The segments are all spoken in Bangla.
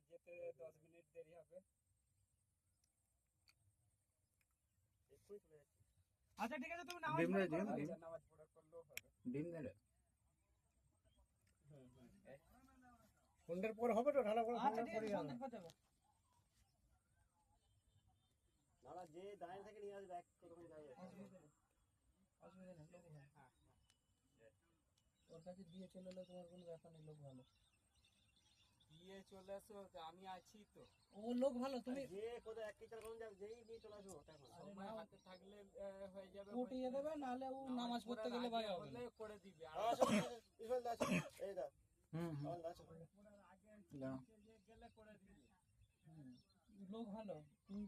যেতে 10 মিনিট দেরি হবে। আচ্ছা ঠিক আছে, তুমি নামাজ পড়ে করো। নামাজ পড়ে করলেও হবে। ডিম দিলে সন্ধ্যের পর হবে তো ঢালা করে আচ্ছা সন্ধ্যের ঠিক পরে আছে, সন্ধ্যের পর যাবো। দাদা যে দাঁড়িয়ে থাকে নিয়ে আসবে এক কতক্ষণ যাবে। অসুবিধা নেই, লোক ভালো। ওর কাছে দিয়ে চলে এলে তোমার কোনো ব্যাপার নেই, লোক ভালো। দিয়ে চলে আসো, আমি আছি তো। ও লোক ভালো, তুমি যে কোথায় এক কিচার কোন যাবে যেই নিয়ে চলে আসবো তখন। সময় হাতে থাকলে হয়ে যাবে। উঠিয়ে দেবে, নাহলে ও নামাজ পড়তে গেলে ভাই হবে না। করে দিবে। ইসমাইল দা আছে, এই দা হুম আমার দা আছে। আগে দাও। গেলে করে দিবে। লোক ভালো, তুমি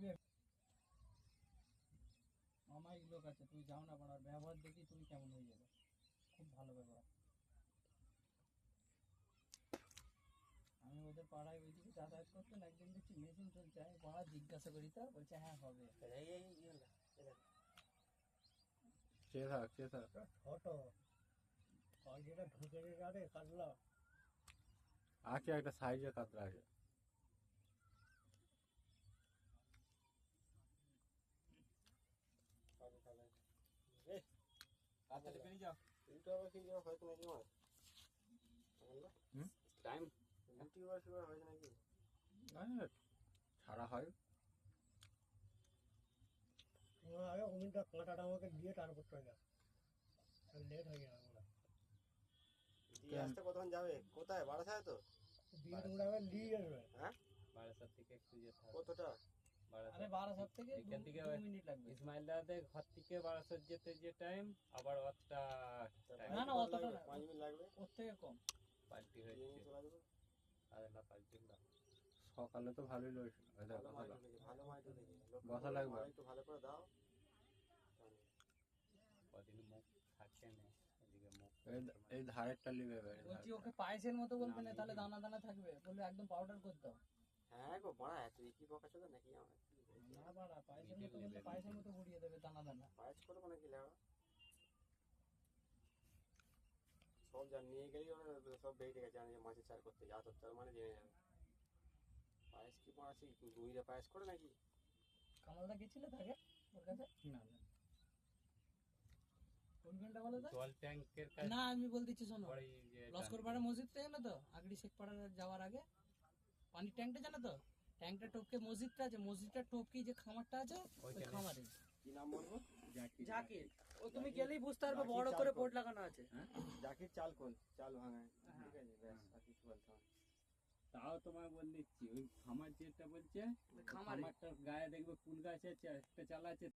অমায়িক লোক আছে, তুমি যাও না, পড়ার ব্যবহার দেখি তুমি কেমন হয়ে যাবে। খুব ভালো ব্যবহার। আমি ওদের পাড়ায় ওইদিকে যাতায়াত করতেন, একদিন দেখছি মেশিন চলছে, আমি পাড়া জিজ্ঞাসা করি, তো বলছে হ্যাঁ হবে। এই ইসমাইল দা, এই দা। চেয়ে থাক ছোট আর যেটা ঢুকে যাবে কাটলা আছে একটা সাইজের কাতলা আছে। এই তাড়াতাড়ি বেরিয়ে যাও। ইউটিউবে কি যাওয়া হয় নাকি আমার? টাইম ইউটিউবে কি হয় নাকি? ছাড়া হয়। আগে ওমিনটা কাঁটাটা আমাকে দিয়ে তারপর চলে লেট হয়ে যাবে ওরা দিয়ে আসতে কতক্ষণ যাবে? কোথায় বারাসায় তো? দিয়ে তোমরা আবার নিয়ে যাবে। হ্যাঁ বারাসাত থেকে একটু যেতে হবে। কতটা? আরে 12 থেকে এখান থেকে 2 মিনিট লাগবে। ইসমাইল দাদের ঘর থেকে বারাসাত যেতে যে টাইম, আবার অতটা টাইম না না, অতটা না, 5 মিনিট লাগবে। ওর থেকে কম। পাল্টি দিয়ে হয়েছে। নিয়ে চলে আসবো। আরে না, পাল্টি না। সকালে তো ভালোই লড়ছিল। ভালো মাছ ঢুকেছে, ভালো মাছ ঢুকেছে। বসা লাগবে। একটু ভালো করে দাও। কদিন মুখ থাকে না, এদিকে মুখ এই ধারেরটা নিবে এবার, বলছি ওকে পায়েসের মতো বলবে না, তাহলে দানা দানা থাকবে, বলবে একদম পাউডার করে দাও। হ্যাঁ গো বড়া এত কি বকা চোদা নাকি আমার? না বাড়া, পায়েসের মতো বললে পায়েসের মতো গুড়িয়ে দেবে দানা দানা। পায়েস করবো নাকি লেওয়া? সব জান নিয়ে গেলেই ওরা সব বেরিয়ে গেছে, জানে যে মাছের চার করতে যা তো তার মানে জেনে যাবে। পায়েস কি পড়াচ্ছি গুইরা পায়েস করে নাকি? কামালদা গেছিলে তাকে ওর কাছে? না না কোন ঘন্টা বলো তো? জল ট্যাঙ্কের কাছে না আমি বল দিচ্ছি শোনো, পরে যে লস্কর পাড়া মসজিদটা জানো তো, আগড়ি শেখ পাড়া যাওয়ার আগে পানির ট্যাঙ্কটা জানো তো, ট্যাঙ্কটা টপকে মসজিদটা আছে, মসজিদটা টপকে যে খামারটা আছে ওই খামারে। কি নাম বলবো? জাকির, ও তুমি গেলেই বুঝতে পারবে, বড় করে বোর্ড লাগানো আছে। জাকির চাল কোন চাল ভাঙায়, ঠিক আছে ব্যাস আর কিছু বলতে হবে না। তাও তোমায় বল দিচ্ছি, ওই খামার যেটা বলছে, খামারে খামারটার গায়ে দেখবে ফুল গাছ আছে, একটা চাল আছে।